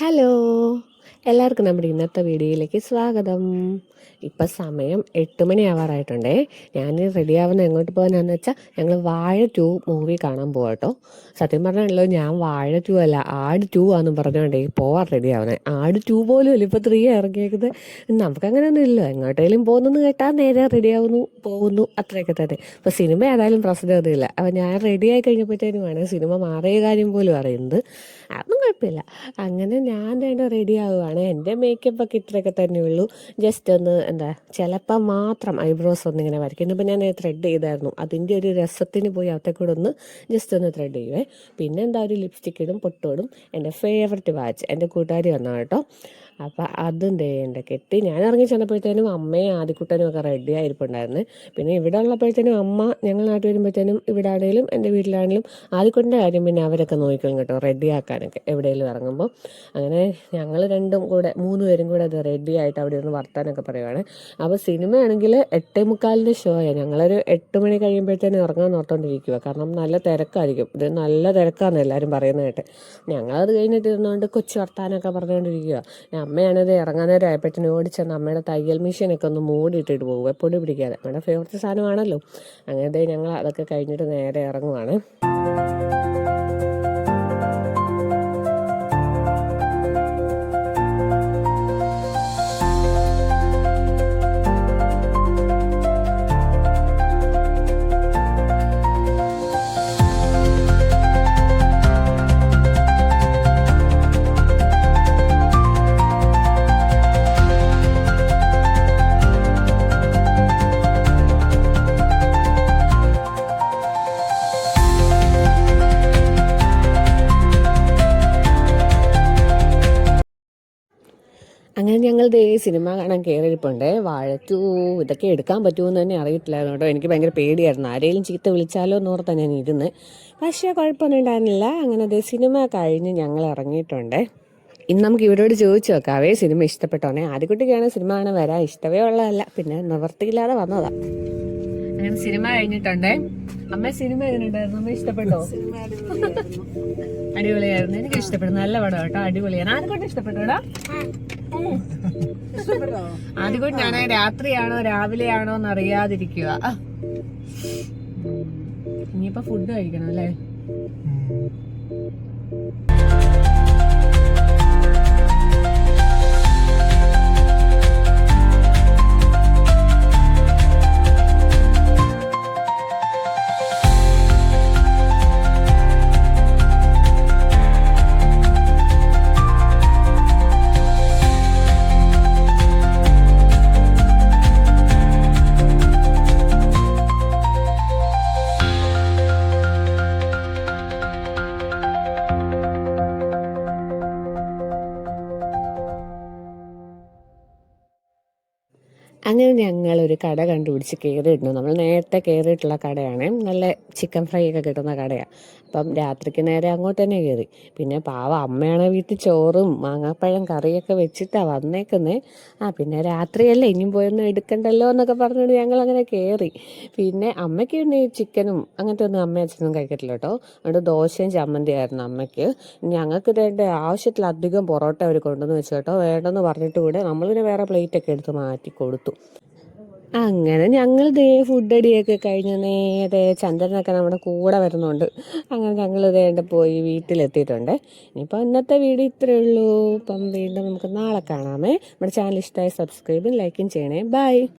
Hello, എല്ലാവർക്കും നമ്മുടെ ഇന്നത്തെ വീഡിയോയിലേക്ക് സ്വാഗതം. ഇപ്പം സമയം 8 മണി ആവാറായിട്ടുണ്ടേ. ഞാൻ റെഡിയാവുന്ന എങ്ങോട്ട് പോകാനാന്ന് വെച്ചാൽ ഞങ്ങൾ വാഴ 2 മൂവി കാണാൻ പോകാം കേട്ടോ. സത്യം പറഞ്ഞാണല്ലോ, ഞാൻ വാഴ 2 അല്ല ആട് 2 ആണെന്നും പറഞ്ഞുകൊണ്ടേ പോവാൻ റെഡിയാവുന്നത്. ആട് 2 പോലും അല്ല, ഇപ്പോൾ 3 ഇറങ്ങിയേക്കുന്നത്. നമുക്കങ്ങനെയൊന്നും ഇല്ല, എങ്ങോട്ടേലും പോകുന്നെന്ന് കേട്ടാൽ നേരെ റെഡിയാവുന്നു, പോകുന്നു, അത്രയൊക്കെ തന്നെ. ഇപ്പോൾ സിനിമ ഏതായാലും പ്രശ്നമൊന്നുമില്ല. അപ്പോൾ ഞാൻ റെഡിയായി കഴിഞ്ഞപ്പോഴത്തേനുമാണ് സിനിമ മാറിയ കാര്യം പോലും അറിയുന്നത്. അതൊന്നും കുഴപ്പമില്ല. അങ്ങനെ ഞാൻ തന്നെ റെഡി ആവുകയാണ്. എൻ്റെ മേക്കപ്പൊക്കെ ഇത്രയൊക്കെ തന്നെ ഉള്ളൂ. ജസ്റ്റ് ഒന്ന് ചിലപ്പോൾ മാത്രം ഐബ്രോസ് ഒന്നിങ്ങനെ വരയ്ക്കും. ഇന്നിപ്പോൾ ഞാൻ ത്രെഡ് ചെയ്തായിരുന്നു, അതിൻ്റെ ഒരു രസത്തിന് പോയി അകത്തേക്കൂടെ ഒന്ന് ജസ്റ്റ് ഒന്ന് ത്രെഡ് ചെയ്യുവേ. പിന്നെ ഒരു ലിപ്സ്റ്റിക് ഇടും, പൊട്ടോടും. എൻ്റെ ഫേവററ്റ് വാച്ച് എൻ്റെ കൂട്ടുകാരി വന്നാൽ കേട്ടോ. അപ്പം അതും എൻ്റെ കെട്ടി ഞാൻ ഇറങ്ങി ചെന്നപ്പോഴത്തേനും അമ്മയും ആദ്യക്കുട്ടനും ഒക്കെ റെഡി ആയിരിപ്പുണ്ടായിരുന്നു. പിന്നെ ഇവിടെ ഉള്ളപ്പോഴത്തേനും അമ്മ ഞങ്ങൾ നാട്ടിൽ വരുമ്പോഴത്തേനും ഇവിടെ ആണെങ്കിലും എൻ്റെ വീട്ടിലാണെങ്കിലും ആദ്യക്കുട്ടൻ്റെ കാര്യം പിന്നെ അവരൊക്കെ നോക്കിക്കും കേട്ടോ, റെഡിയാക്കാനൊക്കെ എവിടെയെങ്കിലും ഇറങ്ങുമ്പോൾ. അങ്ങനെ ഞങ്ങൾ 3 പേരും കൂടെ അത് റെഡി ആയിട്ട് അവിടെ ഒന്ന് വർത്താനൊക്കെ പറയുവാണ്. അപ്പോൾ സിനിമയാണെങ്കിൽ 8:45 ഷോയാണ്. ഞങ്ങളൊരു 8 മണി കഴിയുമ്പോഴത്തേനും ഇറങ്ങാൻ ഓർത്തോണ്ടിരിക്കുക, കാരണം നല്ല തിരക്കായിരിക്കും. ഇത് നല്ല തിരക്കാണെന്ന് എല്ലാവരും പറയുന്നതായിട്ട്. ഞങ്ങളത് കഴിഞ്ഞിട്ട് ഇരുന്നുകൊണ്ട് കൊച്ചു വർത്താനൊക്കെ പറഞ്ഞുകൊണ്ടിരിക്കുക. അമ്മയാണത് ഇറങ്ങാൻ നേരം ആയപ്പോഴത്തേനും ഓടിച്ചെന്ന് അമ്മയുടെ തയ്യൽ മെഷീനൊക്കെ ഒന്ന് മൂടിയിട്ടിട്ട് പോകും, പൊടി പിടിക്കാതെ. നമ്മുടെ ഫേവററ്റ് സാധനമാണല്ലോ. അങ്ങനത്തെ ഞങ്ങൾ അതൊക്കെ കഴിഞ്ഞിട്ട് നേരെ ഇറങ്ങുവാണ്. അങ്ങനെ ഞങ്ങൾ സിനിമ കാണാൻ കയറിയിരിപ്പുണ്ട്. വാഴ 2 ഇതൊക്കെ എടുക്കാൻ പറ്റുമെന്ന് തന്നെ അറിയത്തില്ലായിരുന്നു കേട്ടോ. എനിക്ക് ഭയങ്കര പേടിയായിരുന്നു, ആരെങ്കിലും ചീത്ത വിളിച്ചാലോ എന്നോർത്താ ഞാൻ ഇരുന്ന്. പക്ഷേ കുഴപ്പമൊന്നും ഉണ്ടായിരുന്നില്ല. അങ്ങനെ സിനിമ കഴിഞ്ഞ് ഞങ്ങൾ ഇറങ്ങിയിട്ടുണ്ട്. ഇന്ന് നമുക്ക് ഇവരോട് ചോദിച്ചു നോക്കാവേ, സിനിമ ഇഷ്ടപ്പെട്ടോണേ. ആദ്യക്കുട്ടിക്കാണ് സിനിമ കാണാൻ വരാൻ ഇഷ്ടമേ ഉള്ളതല്ല, പിന്നെ നിവർത്തിയില്ലാതെ വന്നതാ. അങ്ങനെ സിനിമ കഴിഞ്ഞിട്ടുണ്ട്. അമ്മ സിനിമ എങ്ങനെയുണ്ടായിരുന്നു? അമ്മ ഇഷ്ടപ്പെട്ടോ? അടിപൊളിയായിരുന്നു, എനിക്ക് ഇഷ്ടപ്പെട്ടു. നല്ല പടം കേട്ടോ, അടിപൊളിയാണ്. ആദ്യക്കൂട്ടി ഇഷ്ടപ്പെട്ടോടാ? ആദ്യക്കൂട്ടി ഞാൻ രാത്രിയാണോ രാവിലെയാണോ എന്ന് അറിയാതിരിക്കുക. ഇനിയിപ്പോ ഫുഡ് കഴിക്കണം അല്ലേ? അങ്ങനെ ഞങ്ങളൊരു കട കണ്ടുപിടിച്ച് കയറിയിരുന്നു. നമ്മൾ നേരത്തെ കയറിയിട്ടുള്ള കടയാണ്, നല്ല ചിക്കൻ ഫ്രൈ ഒക്കെ കിട്ടുന്ന കടയാണ്. അപ്പം രാത്രിക്ക് നേരെ അങ്ങോട്ട് തന്നെ കയറി. പിന്നെ പാവ അമ്മയാണ് വീട്ടിൽ ചോറും മാങ്ങാപ്പഴം കറിയൊക്കെ വെച്ചിട്ടാണ് വന്നേക്കുന്നത്. പിന്നെ രാത്രിയല്ലേ, ഇനിയും പോയൊന്നും എടുക്കണ്ടല്ലോ എന്നൊക്കെ പറഞ്ഞുകൊണ്ട് ഞങ്ങളങ്ങനെ കയറി. പിന്നെ അമ്മയ്ക്ക് പിന്നെ ചിക്കനും അങ്ങനത്തെ ഒന്നും അമ്മ അച്ഛനും കഴിക്കത്തില്ല കേട്ടോ. അതുകൊണ്ട് ദോശയും ചമ്മന്തിയായിരുന്നു അമ്മയ്ക്ക്. ഞങ്ങൾക്ക് ഇതിൻ്റെ ആവശ്യത്തിലധികം പൊറോട്ട അവർ കൊണ്ടുവന്ന് വെച്ചു കേട്ടോ. വേണ്ടെന്ന് പറഞ്ഞിട്ട് കൂടെ നമ്മൾ പിന്നെ വേറെ പ്ലേറ്റൊക്കെ എടുത്ത് മാറ്റി കൊടുത്തു. അങ്ങനെ ഞങ്ങൾ ഫുഡ് അടിയൊക്കെ കഴിഞ്ഞ് നേരെ ചന്ദ്രനൊക്കെ നമ്മുടെ കൂടെ വരുന്നുണ്ട്. അങ്ങനെ ഞങ്ങൾ പോയി വീട്ടിലെത്തിയിട്ടുണ്ട്. ഇനിയിപ്പോൾ ഇന്നത്തെ വീഡിയോ ഇത്രയേ ഉള്ളൂ. ഇപ്പം വീണ്ടും നമുക്ക് നാളെ കാണാമേ. നമ്മുടെ ചാനൽ ഇഷ്ടമായി സബ്സ്ക്രൈബും ലൈക്കും ചെയ്യണേ. ബൈ.